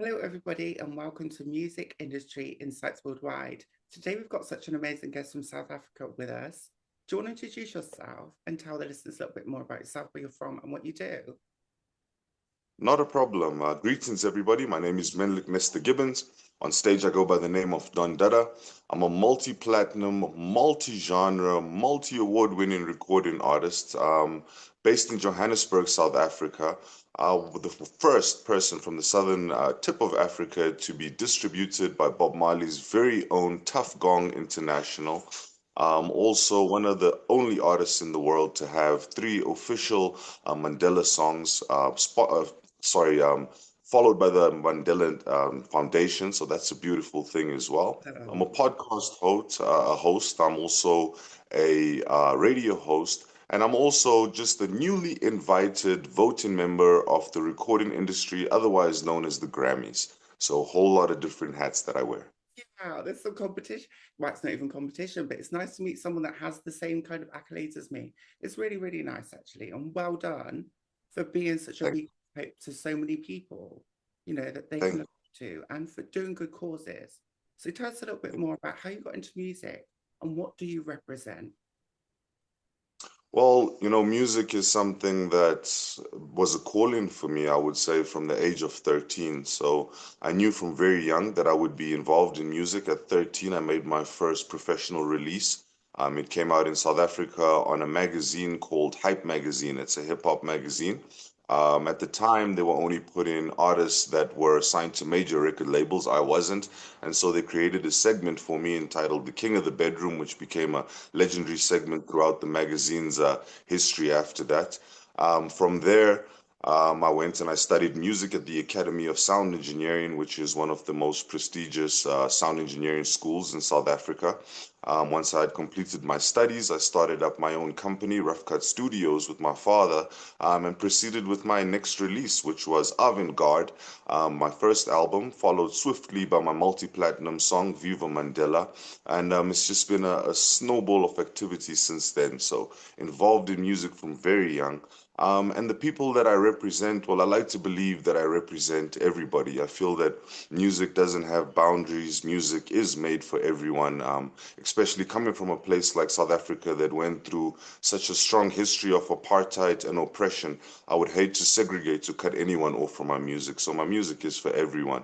Hello, everybody, and welcome to Music Industry Insights Worldwide. Today, we've got such an amazing guest from South Africa with us. Do you want to introduce yourself and tell the listeners a little bit more about yourself, where you're from, and what you do? Not a problem. Greetings, everybody. My name is Menelik Nesta Gibbons. On stage, I go by the name of Don Dada. I'm a multi-platinum, multi-genre, multi-award-winning recording artist based in Johannesburg, South Africa. The first person from the southern tip of Africa to be distributed by Bob Marley's very own Tuff Gong International. Also, one of the only artists in the world to have three official Mandela songs, followed by the Mandela Foundation. So that's a beautiful thing as well. I'm a Oh, podcast host. I'm also a radio host. And I'm also just a newly invited voting member of the recording industry, otherwise known as the Grammys. So a whole lot of different hats that I wear. yeah, there's some competition. Well, it's not even competition, but it's nice to meet someone that has the same kind of accolades as me. It's really, really nice, actually. And well done for being such a Thank, big hope to so many people, that they can thank look up to and for doing good causes. So tell us a little bit more about how you got into music and what do you represent? Well, music is something that was a calling for me, I would say, from the age of 13. So I knew from very young that I would be involved in music. At 13, I made my first professional release. It came out in South Africa on a magazine called Hype Magazine. It's a hip hop magazine. At the time, they were only putting artists that were signed to major record labels. I wasn't. And so they created a segment for me entitled The King of the Bedroom, which became a legendary segment throughout the magazine's history after that. From there, I went and I studied music at the Academy of Sound Engineering, which is one of the most prestigious sound engineering schools in South Africa. Once I had completed my studies, I started up my own company, Rough Cut Studios, with my father, and proceeded with my next release, which was Avant-Garde, my first album, followed swiftly by my multi-platinum song, Viva Mandela. And it's just been a snowball of activity since then. So involved in music from very young. And the people that I represent, well, I like to believe that I represent everybody. I feel that music doesn't have boundaries. Music is made for everyone, especially coming from a place like South Africa that went through such a strong history of apartheid and oppression. I would hate to segregate, to cut anyone off from my music. So my music is for everyone.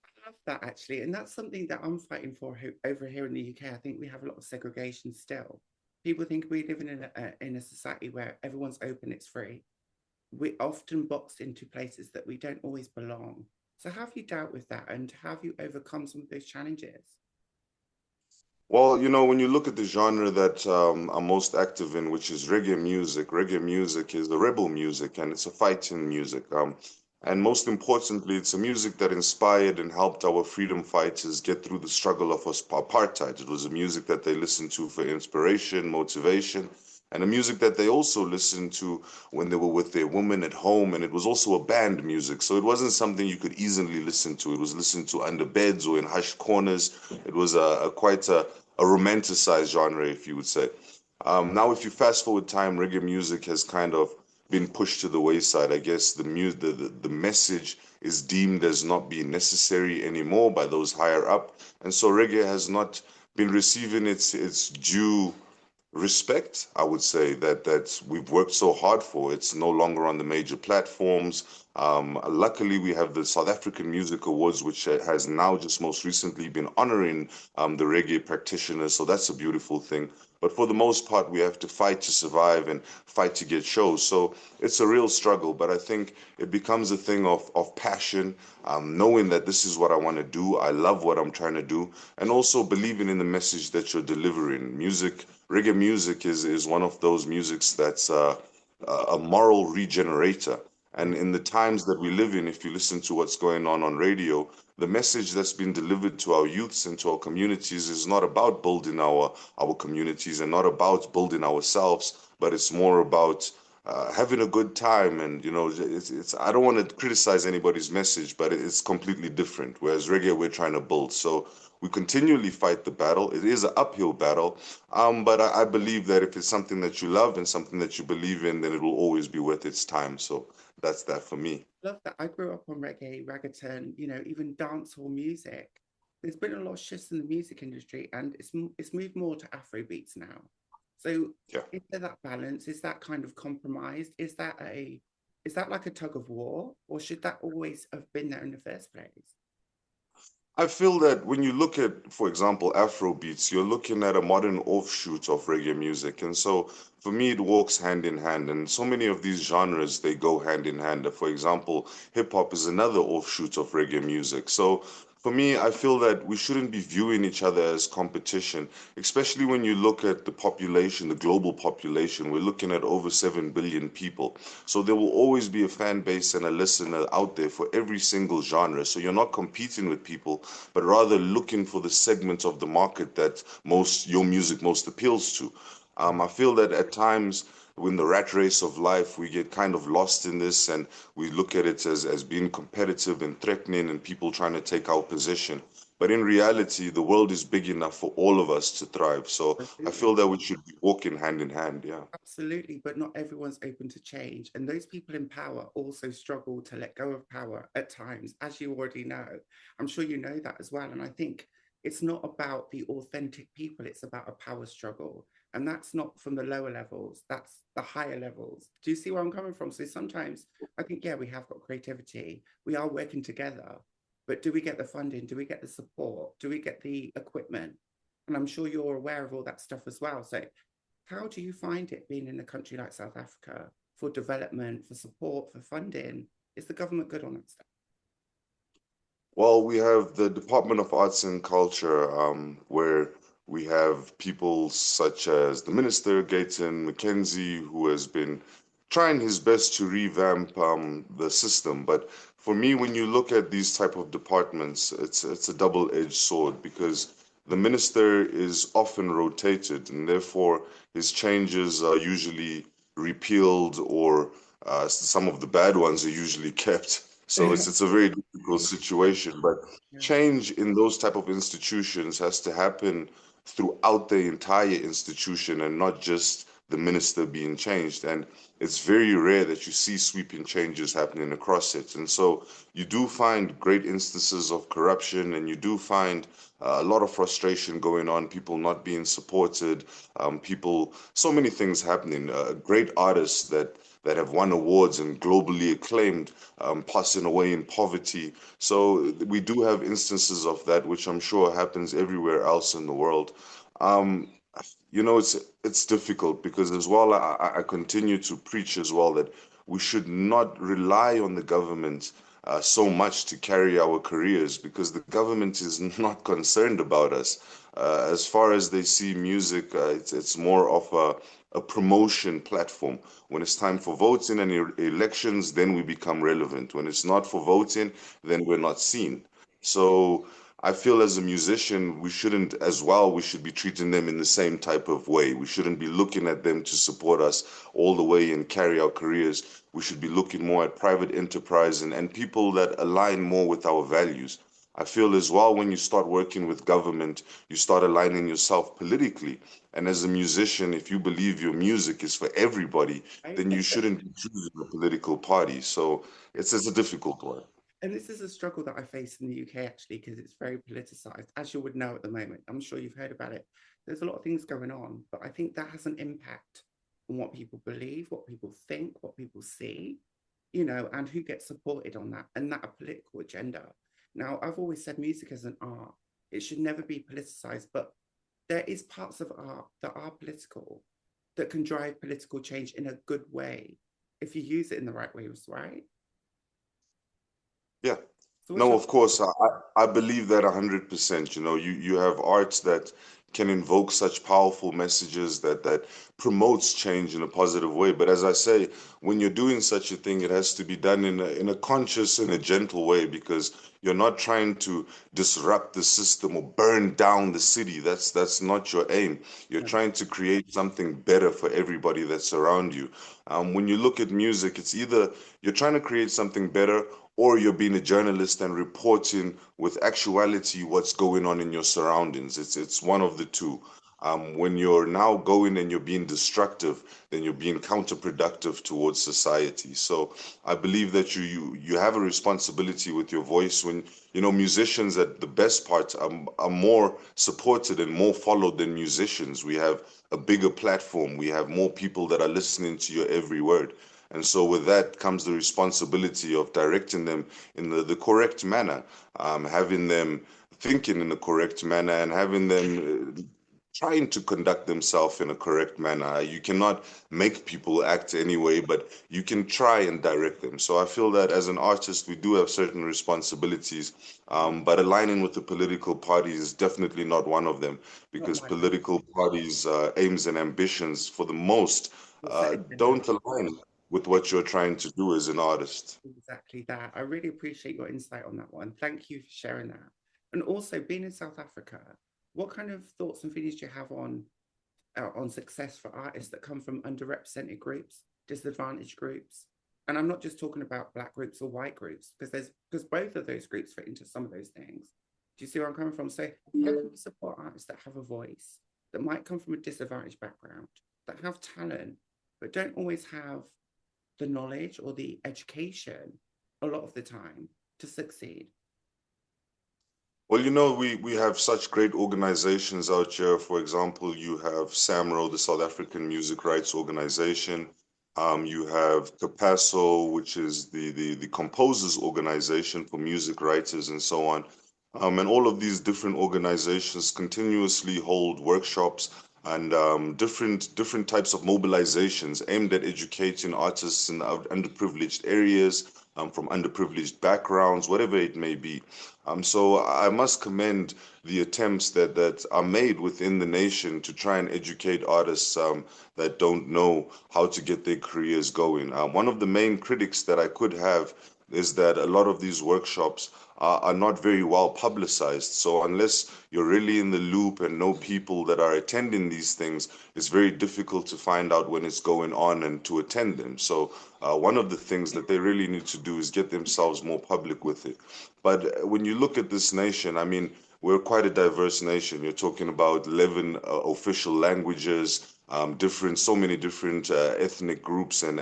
I love that actually, and that's something that I'm fighting for over here in the UK. I think we have a lot of segregation still. People think we live in a society where everyone's open, it's free. We're often boxed into places that we don't always belong. So, how have you dealt with that, and how have you overcome some of those challenges? Well, when you look at the genre that I'm most active in, which is reggae music is the rebel music and it's a fighting music. And most importantly, it's a music that inspired and helped our freedom fighters get through the struggle of apartheid. It was a music that they listened to for inspiration, motivation, and a music that they also listened to when they were with their women at home. And it was also a band music. So it wasn't something you could easily listen to. It was listened to under beds or in hushed corners. It was quite a romanticized genre, if you would say. Now, if you fast forward time, reggae music has kind of been pushed to the wayside. I guess the message is deemed as not being necessary anymore by those higher up, and so reggae has not been receiving its due respect. I would say that we've worked so hard for. It's no longer on the major platforms. Luckily, we have the South African Music Awards, which has now just most recently been honoring the reggae practitioners. So that's a beautiful thing. But for the most part, we have to fight to survive and fight to get shows. So it's a real struggle. But I think it becomes a thing of passion, knowing that this is what I want to do. I love what I'm trying to do, and also believing in the message that you're delivering. Reggae music is one of those musics that's a moral regenerator. And in the times that we live in, if you listen to what's going on radio, the message that's been delivered to our youths and to our communities is not about building our communities and not about building ourselves, but it's more about having a good time, and it's I don't want to criticize anybody's message, but it's completely different. Whereas reggae, we're trying to build, so we continually fight the battle. It is an uphill battle, but I believe that if it's something that you love and something that you believe in, then it will always be worth its time. So that's that for me. Love that. I grew up on reggae, reggaeton, even dancehall music. There's been a lot of shifts in the music industry, and it's moved more to Afro beats now. So Yeah. is there that balance? Is that kind of compromised? Is that like a tug of war, or should that always have been there in the first place? I feel that when you look at, for example, Afro beats, you're looking at a modern offshoot of reggae music. And so for me, it walks hand in hand. And so many of these genres, they go hand in hand. For example, hip hop is another offshoot of reggae music. So for me, I feel that we shouldn't be viewing each other as competition, especially when you look at the population, the global population. We're looking at over 7 billion people. So there will always be a fan base and a listener out there for every single genre. So you're not competing with people, but rather looking for the segment of the market that your music most appeals to. I feel that at times in the rat race of life, we get kind of lost in this, and we look at it as being competitive and threatening and people trying to take our position. But in reality, the world is big enough for all of us to thrive. So I feel Absolutely. that we should be walking hand in hand. Yeah. Absolutely, but not everyone's open to change. And those people in power also struggle to let go of power at times, as you already know. I'm sure you know that as well. And I think it's not about the authentic people, it's about a power struggle. And that's not from the lower levels, that's the higher levels. Do you see where I'm coming from? So sometimes I think, yeah, we have got creativity, we are working together, but do we get the funding? Do we get the support? Do we get the equipment? And I'm sure you're aware of all that stuff as well. So how do you find it being in a country like South Africa for development, for support, for funding? Is the government good on that stuff? Well, we have the Department of Arts and Culture, where we have people such as the Minister, Gayton McKenzie, who has been trying his best to revamp the system. But for me, when you look at these type of departments, it's a double-edged sword because the minister is often rotated, and therefore his changes are usually repealed, or some of the bad ones are usually kept. So it's a very difficult situation. But Yeah. change in those type of institutions has to happen throughout the entire institution and not just the minister being changed. And it's very rare that you see sweeping changes happening across it. And so you do find great instances of corruption, and you do find a lot of frustration going on, people not being supported, so many things happening. Great artists that have won awards and globally acclaimed, passing away in poverty. So we do have instances of that, which I'm sure happens everywhere else in the world. Um, it's difficult because as well, I continue to preach as well that we should not rely on the government so much to carry our careers, because the government is not concerned about us. As far as they see music, it's more of a promotion platform. When it's time for voting and elections, then we become relevant. When it's not for voting, then we're not seen. So I feel as a musician, we should be treating them in the same type of way. We shouldn't be looking at them to support us all the way and carry our careers. We should be looking more at private enterprise and people that align more with our values. I feel as well when you start working with government, you start aligning yourself politically. And as a musician, if you believe your music is for everybody, Right? then you shouldn't be choosing a political party. So it's a difficult one. And this is a struggle that I face in the UK actually, because it's very politicized, as you would know at the moment. I'm sure you've heard about it. There's a lot of things going on, but I think that has an impact on what people believe, what people think, what people see, and who gets supported on that and that a political agenda. Now, I've always said music is an art. It should never be politicized, but there is parts of art that are political that can drive political change in a good way if you use it in the right ways, right? Yeah. So what's No, your of course, I believe that 100%. You have arts that can invoke such powerful messages that promotes change in a positive way. But as I say, when you're doing such a thing, it has to be done in a conscious and a gentle way, because you're not trying to disrupt the system or burn down the city. That's not your aim. You're no, trying to create something better for everybody that's around you. When you look at music, it's either you're trying to create something better, or you're being a journalist and reporting with actuality what's going on in your surroundings. It's one of the two. When you're now going and you're being destructive, then you're being counterproductive towards society. So I believe that you have a responsibility with your voice. When musicians at the best part are more supported and more followed than musicians. We have a bigger platform. We have more people that are listening to your every word. And so with that comes the responsibility of directing them in the correct manner, having them thinking in the correct manner, and having them trying to conduct themselves in a correct manner. You cannot make people act anyway, but you can try and direct them. So I feel that as an artist, we do have certain responsibilities, but aligning with the political parties is definitely not one of them, because political parties' aims and ambitions, for the most, don't align with what you're trying to do as an artist. Exactly that. I really appreciate your insight on that one. Thank you for sharing that. And also, being in South Africa, what kind of thoughts and feelings do you have on success for artists that come from underrepresented groups, disadvantaged groups? And I'm not just talking about Black groups or white groups, because both of those groups fit into some of those things. Do you see where I'm coming from? So how can we support artists that have a voice, that might come from a disadvantaged background, that have talent, but don't always have the knowledge or the education a lot of the time to succeed? Well, we have such great organizations out here. For example, you have SAMRO, the South African Music Rights Organization. You have CAPASO, which is the composers organization for music writers and so on. And all of these different organizations continuously hold workshops and different types of mobilizations aimed at educating artists in underprivileged areas, from underprivileged backgrounds, whatever it may be. So I must commend the attempts that are made within the nation to try and educate artists that don't know how to get their careers going. One of the main critics that I could have is that a lot of these workshops are not very well publicized. So unless you're really in the loop and know people that are attending these things, it's very difficult to find out when it's going on and to attend them. So one of the things that they really need to do is get themselves more public with it. But when you look at this nation, I mean, we're quite a diverse nation. You're talking about 11 official languages, so many different ethnic groups and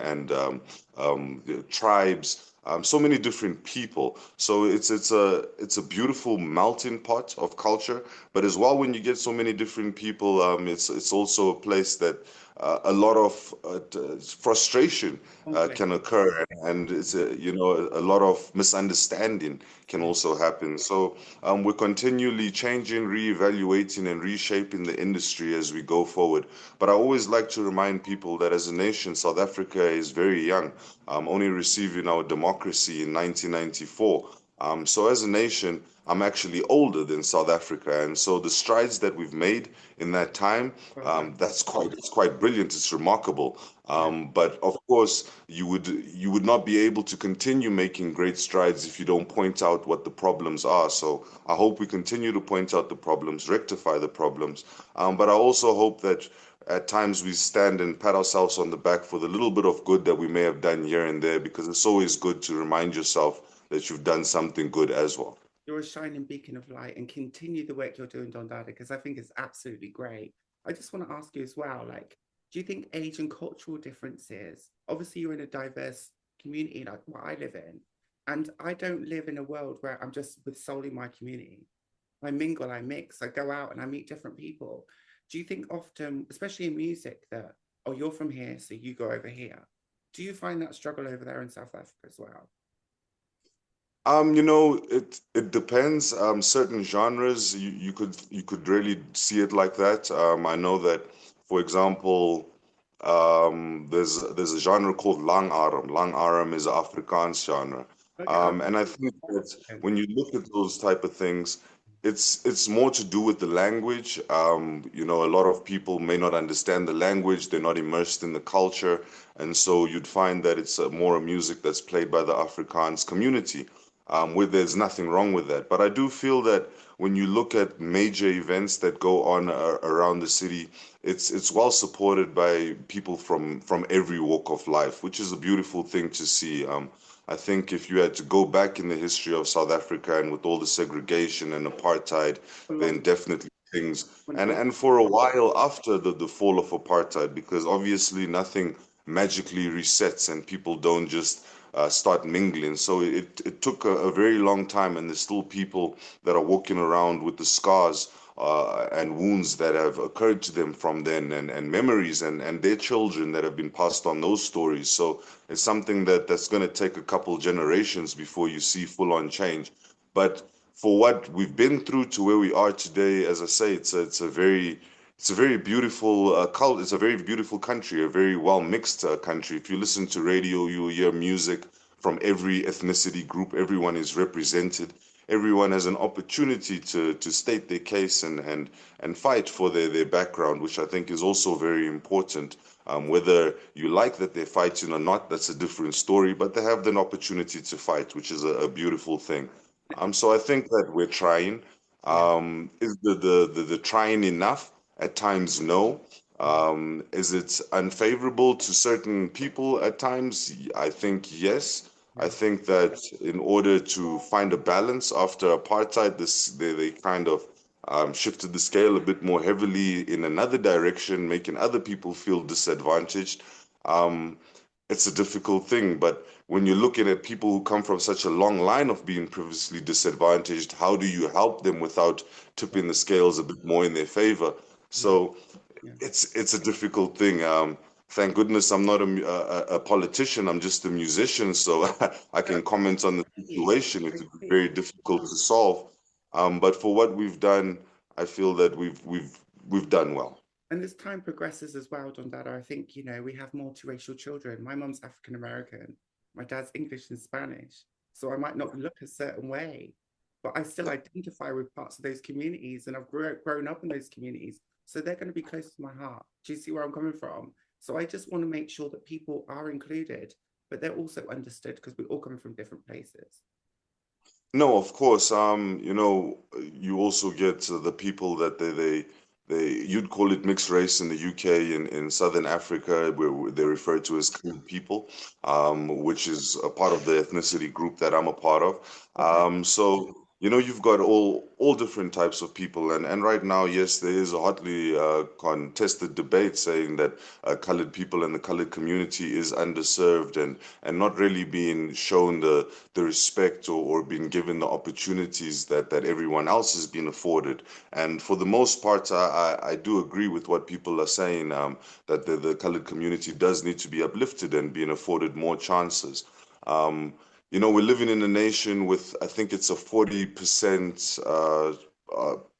tribes. So many different people. So it's a beautiful melting pot of culture. But as well, when you get so many different people, it's also a place that a lot of frustration can occur, and it's a lot of misunderstanding can also happen. So we're continually changing, reevaluating, and reshaping the industry as we go forward. But I always like to remind people that as a nation, South Africa is very young, only receiving our democracy in 1994. So as a nation, I'm actually older than South Africa, and so the strides that we've made in that time, it's quite brilliant. It's remarkable. But of course, you would not be able to continue making great strides if you don't point out what the problems are. So I hope we continue to point out the problems, rectify the problems. But I also hope that at times we stand and pat ourselves on the back for the little bit of good that we may have done here and there, because it's always good to remind yourself that you've done something good as well. You're a shining beacon of light, and continue the work you're doing, Don Dada, because I think it's absolutely great. I just want to ask you as well, like, do you think age and cultural differences, obviously you're in a diverse community like what I live in, and I don't live in a world where I'm just with solely my community. I mingle, I mix, I go out and I meet different people. Do you think often, especially in music, that, oh, you're from here, so you go over here? Do you find that struggle over there in South Africa as well? It depends. Certain genres you could really see it like that. I know that, for example, there's a genre called lang arm. Lang arm is an Afrikaans genre, Okay. and I think that when you look at those type of things, it's more to do with the language. A lot of people may not understand the language. They're not immersed in the culture, and so you'd find that it's more a music that's played by the Afrikaans community. where there's nothing wrong with that. But I do feel that when you look at major events that go on around the city, it's well supported by people from every walk of life, which is a beautiful thing to see. I think if you had to go back in the history of South Africa and with all the segregation and apartheid, then Long definitely things when and for a while after the fall of apartheid, because obviously nothing magically resets and people don't just start mingling. So it took a very long time, and there's still people that are walking around with the scars and wounds that have occurred to them from then, and memories and their children that have been passed on those stories. So it's something that's going to take a couple generations before you see full-on change. But for what we've been through to where we are today, as I say, it's a very beautiful it's a very beautiful country, a very well mixed country. If you listen to radio, you'll hear music from every ethnicity group. Everyone is represented. Everyone has an opportunity to state their case and fight for their background, which I think is also very important. Whether you like that they're fighting or not, that's a different story, but they have an opportunity to fight, which is a beautiful thing. So I think that we're trying. yeah. Is the trying enough? At times, no. Is it unfavorable to certain people at times? I think yes. I Yeah. think that in order to find a balance after apartheid, they kind of shifted the scale a bit more heavily in another direction, making other people feel disadvantaged. Um, it's a difficult thing, but when you're looking at people who come from such a long line of being previously disadvantaged, how do you help them without Yeah. tipping the scales a bit more in their favor? Yeah. So Yeah. it's a difficult thing. Thank goodness I'm not a politician. I'm just a musician, so I No, can comment on the you. situation. It I would be see. very difficult to solve. But for what we've done, I feel that we've done well. And as time progresses as well, Don Dada, I think, we have multiracial children. My mum's African American, my dad's English and Spanish. So I might not look a certain way, but I still identify with parts of those communities and I've grown up in those communities. So they're going to be close to my heart. Do you see where I'm coming from? So I just want to make sure that people are included, but they're also understood because we're all coming from different places. No, of course. You also get the people that you'd call it mixed race in the UK and in Southern Africa, where they refer to as colored people, which is a part of the ethnicity group that I'm a part of. Okay. So you've got all different types of people, and right now, yes, there is a hotly contested debate saying that colored people and the colored community is underserved and not really being shown the respect or being given the opportunities that everyone else has been afforded. And for the most part, I do agree with what people are saying, that the colored community does need to be uplifted and being afforded more chances. Um, we're living in a nation with, I think it's a 40%,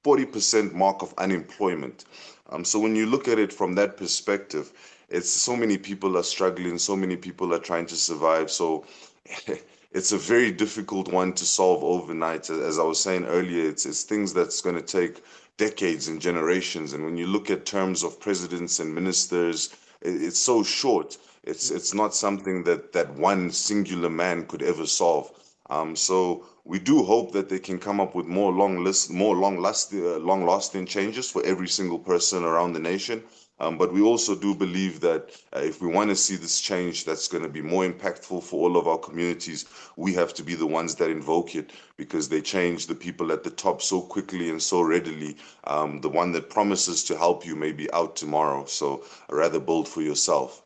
40% mark of unemployment. So when you look at it from that perspective, it's so many people are struggling, so many people are trying to survive. So it's a very difficult one to solve overnight. As I was saying earlier, it's things that's going to take decades and generations. And when you look at terms of presidents and ministers, it's so short. It's not something that one singular man could ever solve. So we do hope that they can come up with more long lasting changes for every single person around the nation. But we also do believe that if we want to see this change that's going to be more impactful for all of our communities, we have to be the ones that invoke it because they change the people at the top so quickly and so readily. The one that promises to help you may be out tomorrow. So rather build for yourself.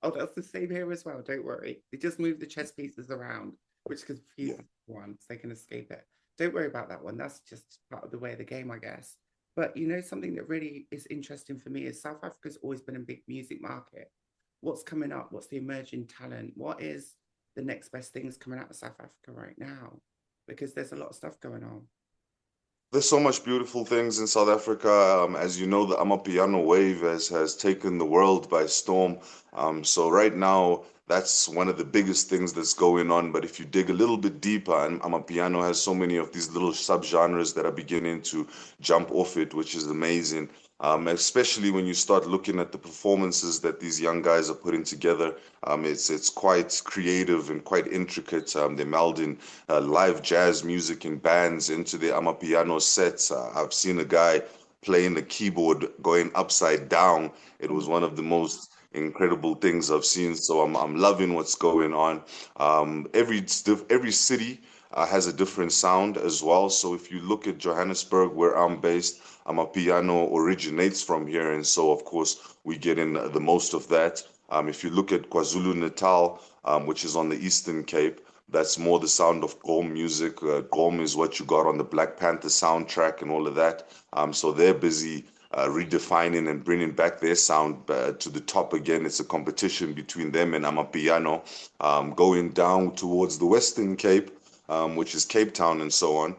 Oh, that's the same here as well. Don't worry. They just move the chess pieces around, which Yeah. confuses one so they can escape it. Don't worry about that one. That's just part of the way of the game, I guess. But something that really is interesting for me is South Africa's always been a big music market. What's coming up? What's the emerging talent? What is the next best things coming out of South Africa right now? Because there's a lot of stuff going on. There's so much beautiful things in South Africa. As you know, the Amapiano wave has taken the world by storm. So right now, That's one of the biggest things that's going on. But if you dig a little bit deeper, and Amapiano has so many of these little subgenres that are beginning to jump off it, which is amazing. Especially when you start looking at the performances that these young guys are putting together. It's quite creative and quite intricate. They meld in live jazz music and bands into the Amapiano sets. I've seen a guy playing the keyboard going upside down. It was one of the most incredible things I've seen. So I'm loving what's going on. Every city has a different sound as well. So if you look at Johannesburg, where I'm based, Amapiano originates from here, and so of course we get in the most of that. If you look at KwaZulu-Natal, which is on the Eastern Cape, that's more the sound of Gqom music. Gqom is what you got on the Black Panther soundtrack and all of that. So they're busy redefining and bringing back their sound to the top again. It's a competition between them and Amapiano. Going down towards the Western Cape, which is Cape Town and so on,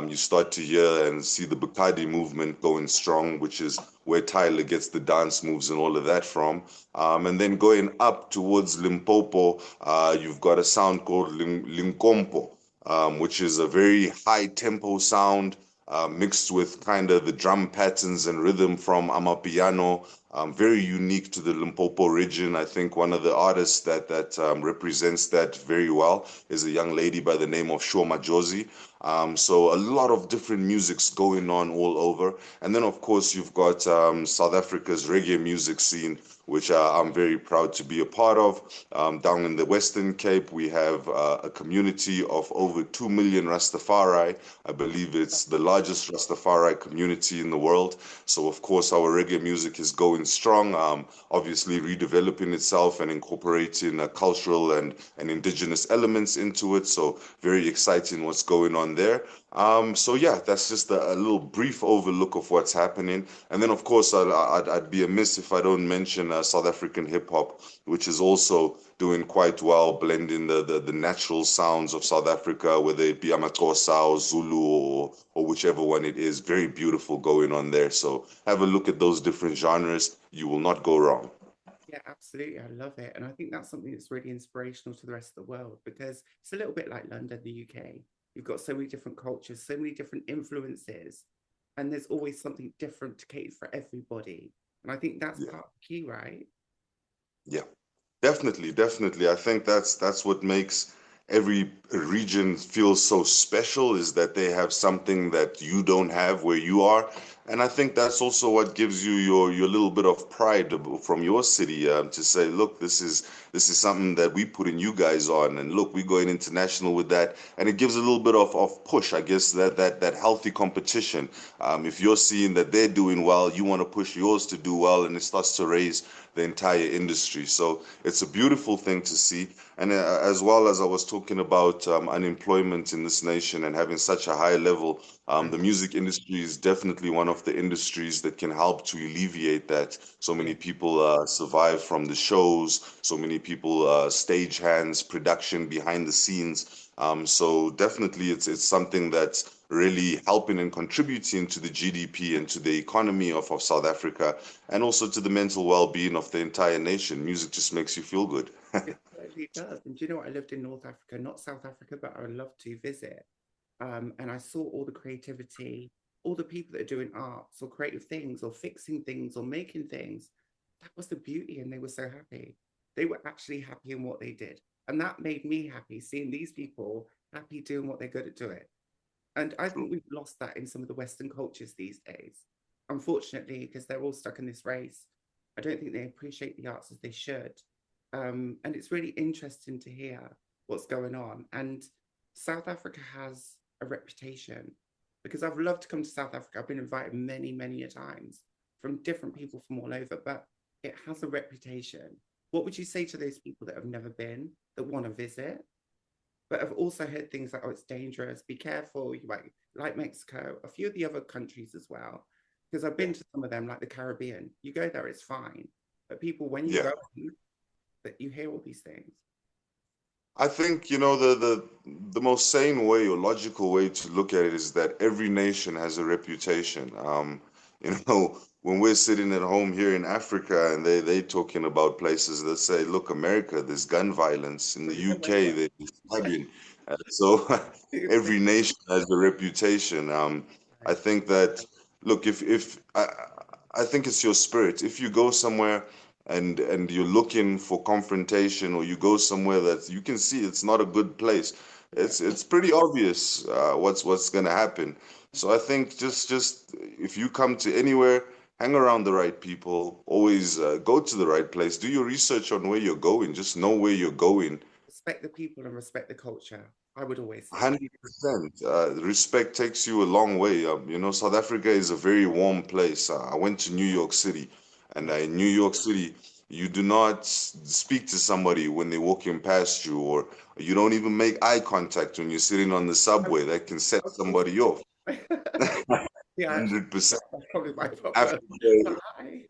you start to hear and see the Bukadi movement going strong, which is where Tyler gets the dance moves and all of that from. And then going up towards Limpopo, you've got a sound called Linkompo, which is a very high tempo sound mixed with kind of the drum patterns and rhythm from Amapiano. Very unique to the Limpopo region. I think one of the artists that represents that very well is a young lady by the name of Shoma Josie. So a lot of different musics going on all over. And then, of course, you've got South Africa's reggae music scene, which I'm very proud to be a part of. Down in the Western Cape, we have a community of over 2 million Rastafari. I believe it's the largest Rastafari community in the world. So, of course, our reggae music is going strong, obviously redeveloping itself and incorporating cultural and indigenous elements into it. So, very exciting what's going on there. So yeah, that's just a little brief overlook of what's happening. And then, of course, I'd be amiss if I don't mention South African hip hop, which is also doing quite well, blending the natural sounds of South Africa, whether it be Amaxhosa or Zulu or whichever one it is. Very beautiful going on there. So have a look at those different genres. You will not go wrong. Yeah, absolutely. I love it. And I think that's something that's really inspirational to the rest of the world because it's a little bit like London, the UK. You've got so many different cultures, so many different influences, and there's always something different to cater for everybody. And I think that's Yeah, part of the key, right? yeah. Definitely, definitely. I think that's what makes every region feel so special is that they have something that you don't have where you are. And I think that's also what gives you your little bit of pride from your city to say, look, this is something that we put in you guys on, and look, we're going international with that, and it gives a little bit of push, I guess, that healthy competition. If you're seeing that they're doing well, you want to push yours to do well, and it starts to raise the entire industry. So it's a beautiful thing to see. And as well as I was talking about unemployment in this nation and having such a high level, the music industry is definitely one of the industries that can help to alleviate that. So Yeah. many people survive from the shows, so many people stage hands, production behind the scenes. So definitely it's something that's really helping and contributing to the GDP and to the economy of South Africa and also to the mental well-being of the entire nation. Music just makes you feel good. It certainly does. And do you know what? I lived in North Africa, not South Africa, but I would love to visit. And I saw all the creativity, all the people that are doing arts or creative things or fixing things or making things. That was the beauty, and they were so happy. They were actually happy in what they did. And that made me happy, seeing these people happy doing what they're good at doing. And I think True. we've lost that in some of the Western cultures these days, unfortunately, because they're all stuck in this race. I don't think they appreciate the arts as they should. And it's really interesting to hear what's going on. And South Africa has a reputation because I've loved to come to South Africa. I've been invited many, many a times from different people from all over, but it has a reputation. What would you say to those people that have never been, that want to visit? But I've also heard things like, oh, it's dangerous, be careful. You might like Mexico, a few of the other countries as well. Because I've Yeah. been to some of them, like the Caribbean. You go there, it's fine. But people, when you Yeah. go, that you hear all these things. I think, the most sane way or logical way to look at it is that every nation has a reputation. You know, when we're sitting at home here in Africa and they talking about places that say, look, America, there's gun violence. In the Oh my UK, God. there's stabbing. So every nation has a reputation. I think that, look, if I think it's your spirit. If you go somewhere and you're looking for confrontation, or you go somewhere that you can see it's not a good place, Yeah. it's pretty obvious what's going to happen. So I think just if you come to anywhere, hang around the right people, always go to the right place, do your research on where you're going, just know where you're going. Respect the people and respect the culture. I would always say. 100%. Respect takes you a long way. South Africa is a very warm place. I went to New York City, and Yeah. in New York City, you do not speak to somebody when they're walking past you, or you don't even make eye contact when you're sitting on the Oh, subway. That can set of course. somebody off. Yeah, actually, 100%. that's probably my problem. Africa, But hi.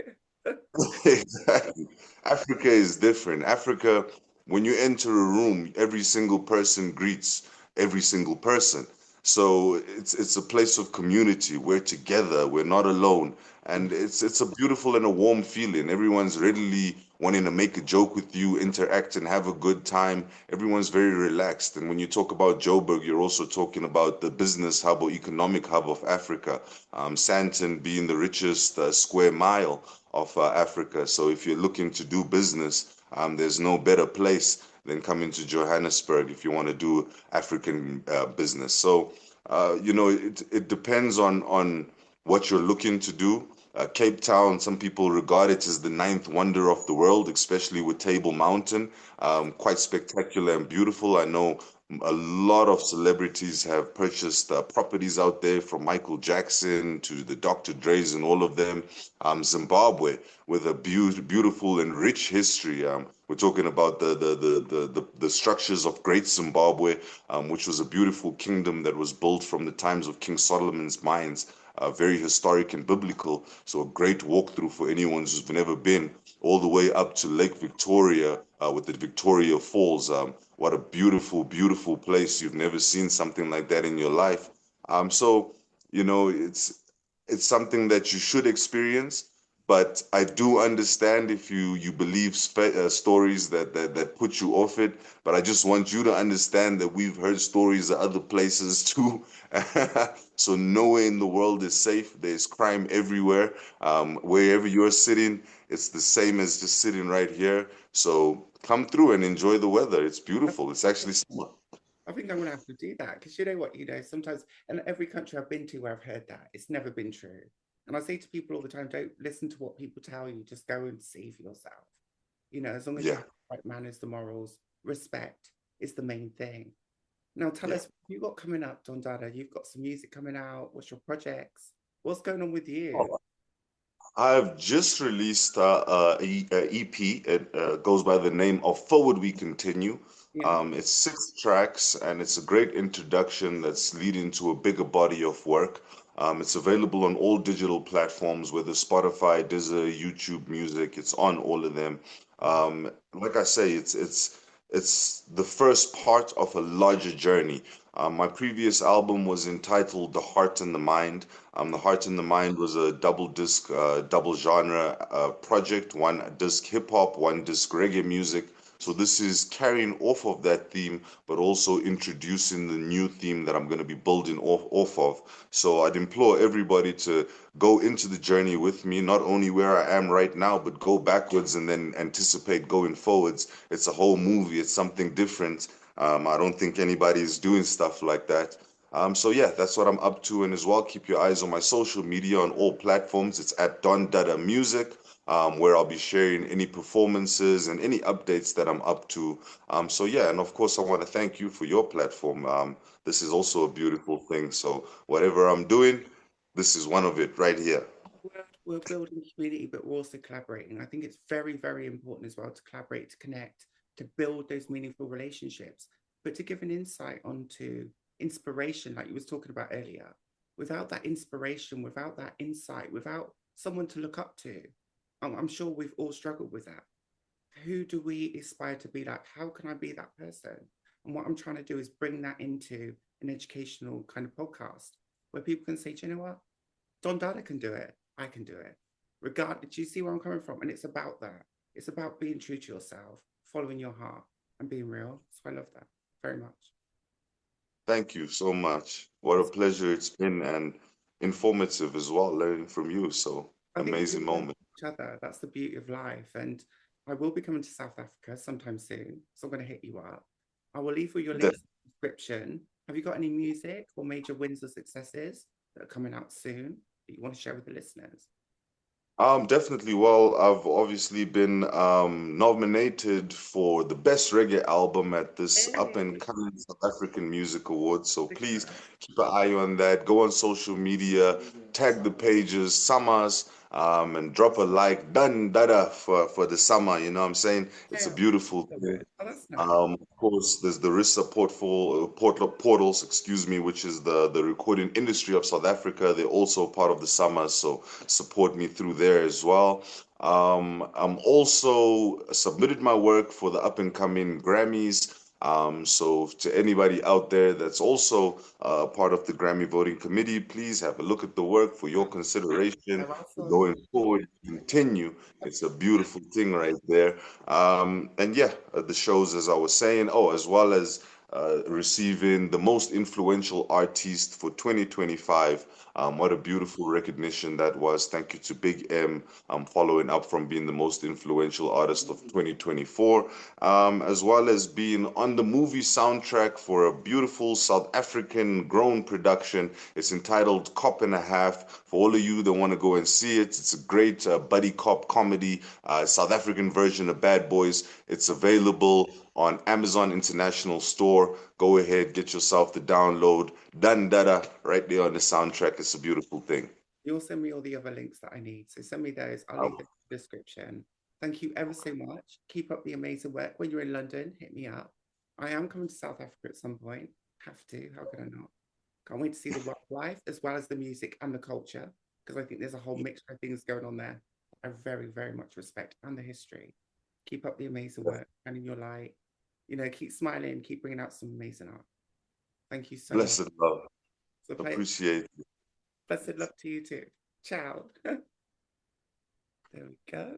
exactly. Africa is different. Africa, when you enter a room, every single person greets every single person. So it's a place of community. We're together. We're not alone, and it's a beautiful and a warm feeling. Everyone's readily wanting to make a joke with you, interact, and have a good time. Everyone's very relaxed. And when you talk about Joburg, you're also talking about the business hub or economic hub of Africa. Sandton being the richest square mile of Africa. So if you're looking to do business, there's no better place than coming to Johannesburg if you want to do African business. So, it depends on what you're looking to do. Cape Town, some people regard it as the ninth wonder of the world, especially with Table Mountain. Quite spectacular and beautiful. I know a lot of celebrities have purchased properties out there, from Michael Jackson to the Dr. Dre's and all of them. Zimbabwe, with a beautiful and rich history. We're talking about the structures of Great Zimbabwe, which was a beautiful kingdom that was built from the times of King Solomon's mines. Very historic and biblical. So a great walkthrough for anyone who's never been, all the way up to Lake Victoria with the Victoria Falls. What a beautiful, beautiful place. You've never seen something like that in your life. So, it's something that you should experience. But I do understand if you believe stories that put you off it. But I just want you to understand that we've heard stories of other places too. So nowhere in the world is safe. There's crime everywhere. Wherever you're sitting, it's the same as just sitting right here. So come through and enjoy the weather. It's beautiful. It's actually summer. I think I'm gonna have to do that because you know what, sometimes in every country I've been to where I've heard that, it's never been true. And I say to people all the time, don't listen to what people tell you, just go and see for yourself. As long as you Yeah, have the right manners, the morals, respect is the main thing. Now tell yeah. us what you got coming up, Don Dada. You've got some music coming out. What's your projects? What's going on with you? I've just released a EP. It goes by the name of Forward We Continue. Yeah. It's 6 tracks, and it's a great introduction that's leading to a bigger body of work. It's available on all digital platforms, whether Spotify, Deezer, YouTube Music. It's on all of them. Like I say, it's the first part of a larger journey. My previous album was entitled The Heart and the Mind. The Heart and the Mind was a double disc, double genre project, one disc hip hop, one disc reggae music. So this is carrying off of that theme, but also introducing the new theme that I'm going to be building off of. So I'd implore everybody to go into the journey with me, not only where I am right now, but go backwards and then anticipate going forwards. It's a whole movie. It's something different. I don't think anybody is doing stuff like that. So yeah, that's what I'm up to. And as well, keep your eyes on my social media on all platforms. It's at Don Dada Music, where I'll be sharing any performances and any updates that I'm up to. So yeah, and of course, I want to thank you for your platform. This is also a beautiful thing. So whatever I'm doing, this is one of it right here. We're building community, but we're also collaborating. I think it's very, very important as well to collaborate, to connect, to build those meaningful relationships, but to give an insight onto inspiration, like you was talking about earlier. Without that inspiration, without that insight, without someone to look up to, I'm sure we've all struggled with that. Who do we aspire to be like? How can I be that person? And what I'm trying to do is bring that into an educational kind of podcast where people can say, do you know what? Don Dada can do it. I can do it. regardless. Do you see where I'm coming from? And it's about that. It's about being true to yourself, following your heart, and being real. So I love that very much. Thank you so much. What a pleasure it's been, and informative as well, learning from you. So I think we amazing all learn moment. from each other. That's the beauty of life. And I will be coming to South Africa sometime soon. So I'm going to hit you up. I will leave all your links in the description. Have you got any music or major wins or successes that are coming out soon that you want to share with the listeners? Definitely. Well, I've obviously been nominated for the best reggae album at this up and Hey, coming South African Music Awards. So big please time. keep an eye on that. Go on social media, tag the pages, Summers, and drop a like. Don Dada for the summer. You know what I'm saying? It's a Yeah, beautiful love thing. it. Oh, that's nice. Of course, there's the RISA portals, excuse me, which is the recording industry of South Africa. They're also part of the summer, so support me through there as well. I'm also submitted my work for the up and coming Grammys. So to anybody out there that's also part of the Grammy voting committee, please have a look at the work for your Yeah, consideration they're awesome. going forward. Continue. It's a beautiful thing right there. And yeah, the shows, as I was saying, oh, as well as receiving the most influential artist for 2025. What a beautiful recognition that was. Thank you to Big M, following up from being the most influential artist of 2024, as well as being on the movie soundtrack for a beautiful South African grown production. It's entitled Cop and a Half. For all of you that want to go and see it, it's a great buddy cop comedy, South African version of Bad Boys. It's available on Amazon International Store. Go ahead, get yourself the download. Don Dada right there on the soundtrack. It's a beautiful thing. You'll send me all the other links that I need. So send me those. I'll I leave them in the description. Thank you ever so much. Keep up the amazing work. When you're in London, hit me up. I am coming to South Africa at some point. Have to. How could I not? Can't wait to see the wildlife as well as the music and the culture, because I think there's a whole mixture of things going on there. I very, very much respect, and the history. Keep up the amazing work, and in your light. You know, keep smiling, keep bringing out some amazing art. Thank you so much. blessed love. So play Appreciate blessed love to you too. Ciao. There we go.